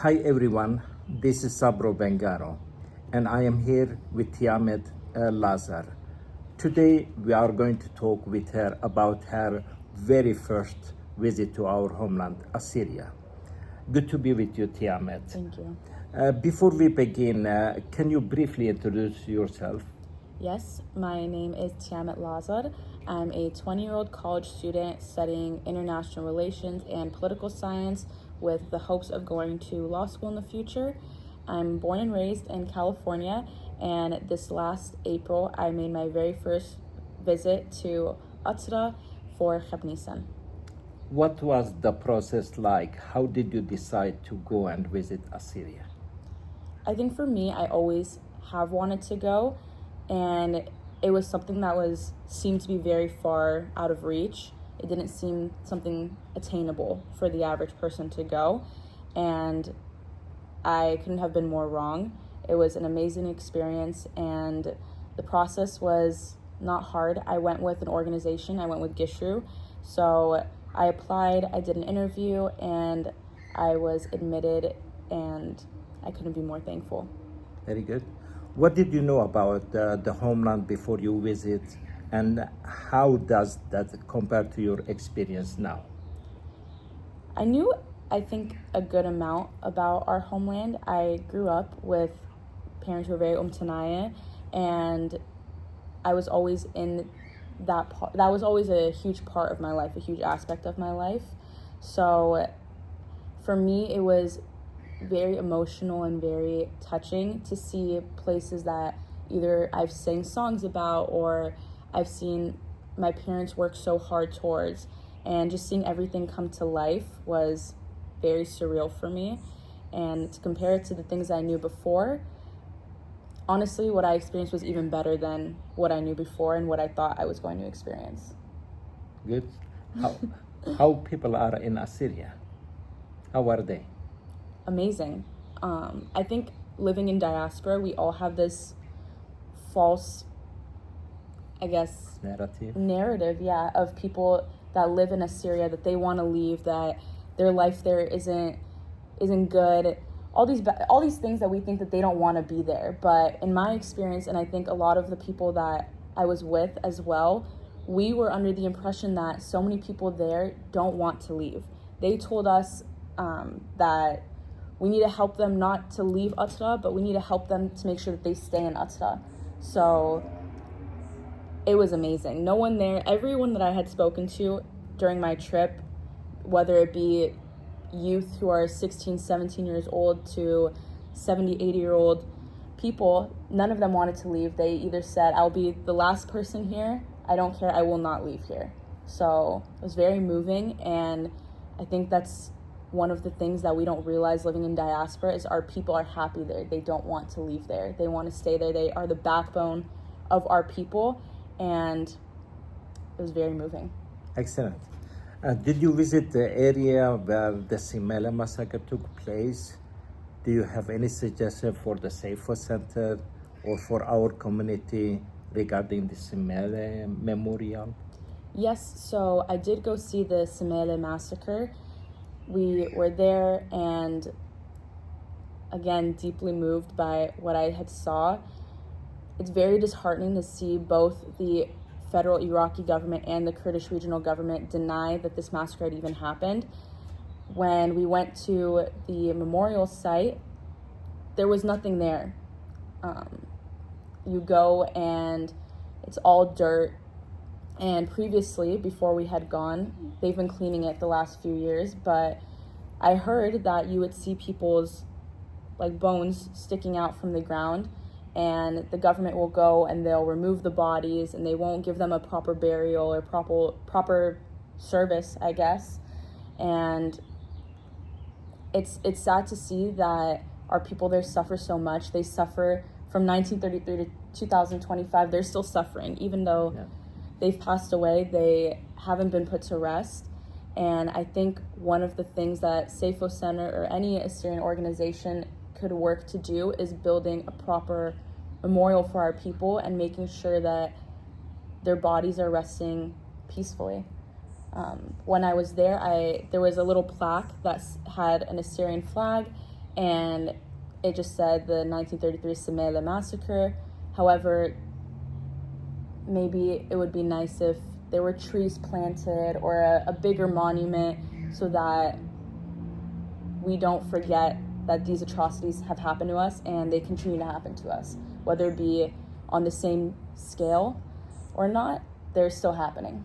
Hi everyone, this is Sabro Bengaro and I am here with Tiamet Lazar. Today we are going to talk with her about her very first visit to our homeland, Assyria. Good to be with you, Tiamet. Thank you. Before we begin, can you briefly introduce yourself? Yes, my name is Tiamet Lazar. I'm a 20-year-old college student studying international relations and political science with the hopes of going to law school in the future. I'm born and raised in California, and this last April I made my very first visit to Assyria for Khabnisan. What was the process like? How did you decide to go and visit Assyria? I think for me, I always have wanted to go, and it was something that seemed to be very far out of reach. It didn't seem something attainable for the average person to go, and I couldn't have been more wrong. It was an amazing experience, and the process was not hard. I went with an organization. I went with Gishru. So I applied, I did an interview, and I was admitted, and I couldn't be more thankful. Very good. What did you know about the homeland before you visit, and how does that compare to your experience now? I knew, I think, a good amount about our homeland. I grew up with parents who were very umtanaya, and I was always in that part. That was always a huge part of my life, a huge aspect of my life. So for me, it was very emotional and very touching to see places that either I've sang songs about or I've seen my parents work so hard towards, and just seeing everything come to life was very surreal for me. And to compare it to the things I knew before, honestly, what I experienced was even better than what I knew before and what I thought I was going to experience. Good. How people are in Assyria? How are they? Amazing. I think living in diaspora, we all have this false, I guess, narrative, of people that live in Assyria, that they want to leave, that their life there isn't good. All these things that we think that they don't want to be there. But in my experience, and I think a lot of the people that I was with as well, we were under the impression that so many people there don't want to leave. They told us that we need to help them not to leave Assyria, but we need to help them to make sure that they stay in Assyria. So it was amazing. No one there, everyone that I had spoken to during my trip, whether it be youth who are 16, 17 years old to 70, 80-year-old people, none of them wanted to leave. They either said, I'll be the last person here. I don't care. I will not leave here. So it was very moving, and I think that's one of the things that we don't realize living in diaspora is our people are happy there. They don't want to leave there. They want to stay there. They are the backbone of our people, and it was very moving. Excellent. Did you visit the area where the Simele Massacre took place? Do you have any suggestion for the SEYFO Center or for our community regarding the Simele Memorial? Yes, so I did go see the Simele Massacre. We were there, and again, deeply moved by what I had saw. It's very disheartening to see both the federal Iraqi government and the Kurdish regional government deny that this massacre had even happened. When we went to the memorial site, there was nothing there. You go and it's all dirt. And previously, before we had gone, they've been cleaning it the last few years, but I heard that you would see people's bones sticking out from the ground, and the government will go and they'll remove the bodies, and they won't give them a proper burial or proper service, I guess. And it's sad to see that our people there suffer so much. They suffer from 1933 to 2025. They're still suffering, even though they've passed away. They haven't been put to rest. And I think one of the things that SEYFO Center or any Assyrian organization could work to do is building a proper memorial for our people and making sure that their bodies are resting peacefully. When I was there, there was a little plaque that had an Assyrian flag, and it just said the 1933 Simele Massacre. However, maybe it would be nice if there were trees planted or a bigger monument so that we don't forget that these atrocities have happened to us and they continue to happen to us. Whether it be on the same scale or not, they're still happening.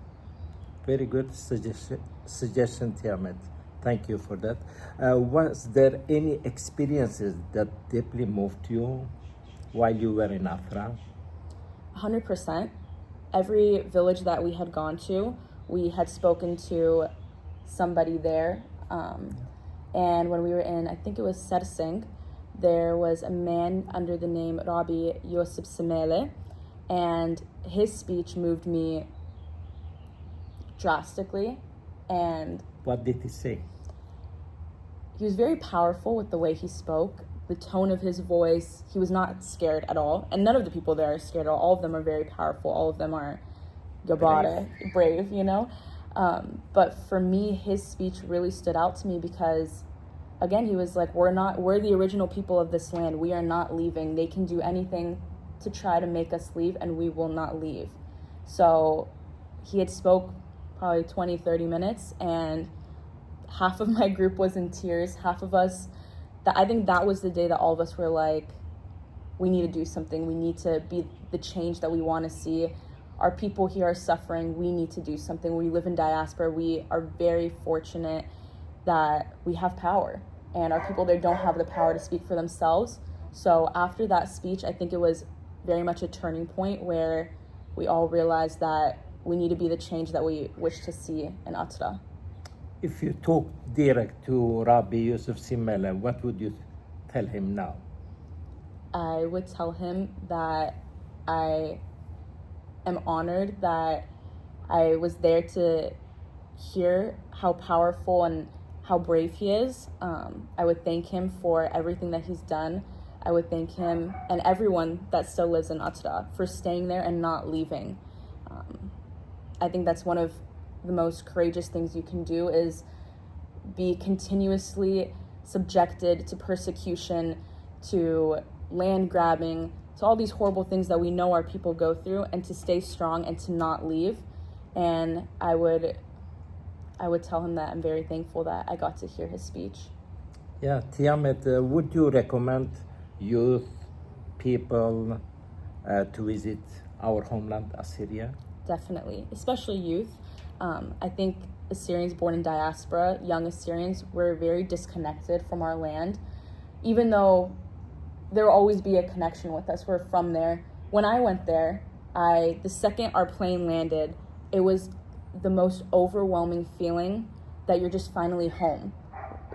Very good suggestion, Tiamet. Thank you for that. Was there any experiences that deeply moved you while you were in Afar? 100%. Every village that we had gone to, we had spoken to somebody there. And when we were in, I think it was Sersing, there was a man under the name Rabi Ysef Simla, and his speech moved me drastically. And what did he say? He was very powerful with the way he spoke, the tone of his voice. He was not scared at all, and none of the people there are scared at all. All of them are very powerful. All of them are gabara, brave, you know. But for me, his speech really stood out to me because, again, he was like, we're the original people of this land. We are not leaving. They can do anything to try to make us leave, and we will not leave. So he had spoke probably 20, 30 minutes, and half of my group was in tears. Half of us, I think that was the day that all of us were like, we need to do something. We need to be the change that we want to see. Our people here are suffering. We need to do something. We live in diaspora. We are very fortunate that we have power, and our people there don't have the power to speak for themselves. So after that speech, I think it was very much a turning point where we all realized that we need to be the change that we wish to see in Atra. If you talk direct to Rabi Ysef Simla, what would you tell him now? I would tell him that I am honored that I was there to hear how powerful and how brave he is. I would thank him for everything that he's done. I would thank him and everyone that still lives in Atra for staying there and not leaving. I think that's one of the most courageous things you can do, is be continuously subjected to persecution, to land grabbing, to all these horrible things that we know our people go through, and to stay strong and to not leave. And I would tell him that I'm very thankful that I got to hear his speech. Yeah, Tiamet, would you recommend youth, people to visit our homeland, Assyria? Definitely, especially youth. I think Assyrians born in diaspora, young Assyrians, we're very disconnected from our land, even though there will always be a connection with us. We're from there. When I went there, the second our plane landed, it was the most overwhelming feeling that you're just finally home.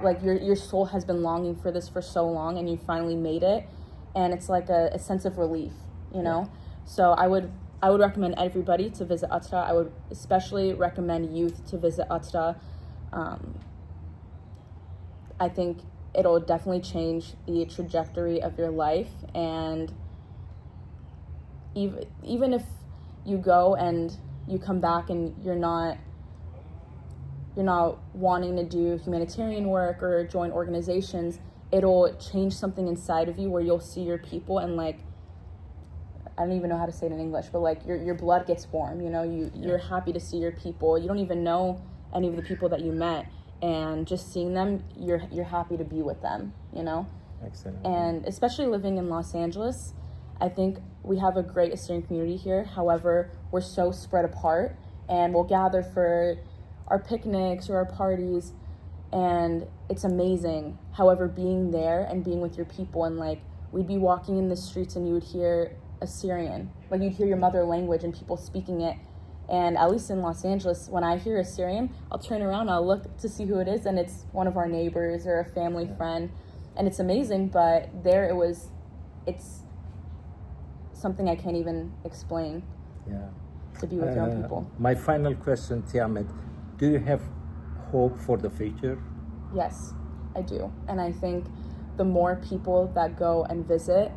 Like your soul has been longing for this for so long, and you finally made it, and it's like a sense of relief, you know? So I would recommend everybody to visit Atra. I would especially recommend youth to visit Atra. I think it'll definitely change the trajectory of your life, and even if you go and you come back and you're not wanting to do humanitarian work or join organizations, it'll change something inside of you where you'll see your people and, like, I don't even know how to say it in English, but like your blood gets warm, you know, you're happy to see your people. You don't even know any of the people that you met, and just seeing them, you're happy to be with them, you know? Excellent. And especially living in Los Angeles, I think we have a great Assyrian community here. However, we're so spread apart, and we'll gather for our picnics or our parties, and it's amazing. However, being there and being with your people, and like we'd be walking in the streets and you would hear Assyrian, like you'd hear your mother language and people speaking it. And at least in Los Angeles, when I hear Assyrian, I'll turn around, I'll look to see who it is, and it's one of our neighbors or a family friend, and it's amazing. But there it's something I can't even explain. Yeah. To be with your own people. My final question, Tiamet, do you have hope for the future? Yes, I do. And I think the more people that go and visit,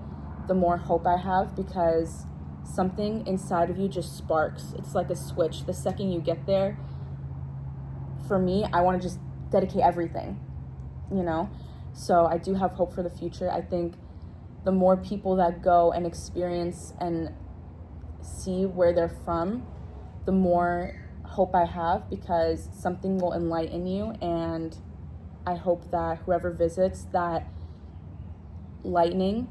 the more hope I have, because something inside of you just sparks. It's like a switch. The second you get there, for me, I want to just dedicate everything, you know? So I do have hope for the future. I think the more people that go and experience and see where they're from, the more hope I have, because something will enlighten you, and I hope that whoever visits, that lightning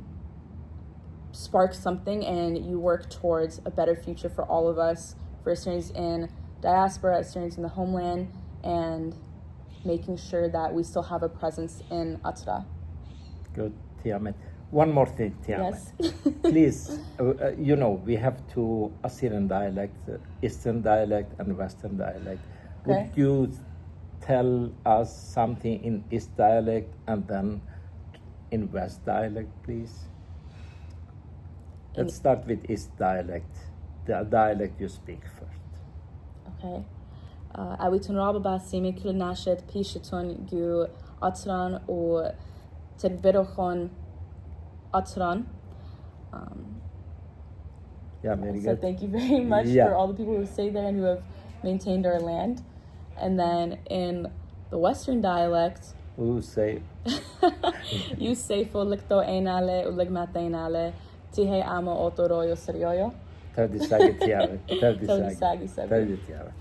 sparks something and you work towards a better future for all of us, for Assyrians in diaspora, Assyrians in the homeland, and making sure that we still have a presence in Atra. Good, Tiamet. One more thing, Tiamet. Yes. Please, you know, we have two Assyrian dialects, Eastern dialect and Western dialect. Okay. Would you tell us something in East dialect and then in West dialect, please? Let's start with East dialect, the dialect you speak first. Okay. Awitun Rabi Basimi Kilnashet Pishaton Gu Atran or Tedvirochon Atran. Yeah, very So good. thank you very much for all the people who stay there and who have maintained our land. And then in the Western dialect, Who say? you say fo likto einale uligmata einale tihe ama otoroyo serioyo. Terdisagi Tiamet. Terdisagi Sabro. Tiamet.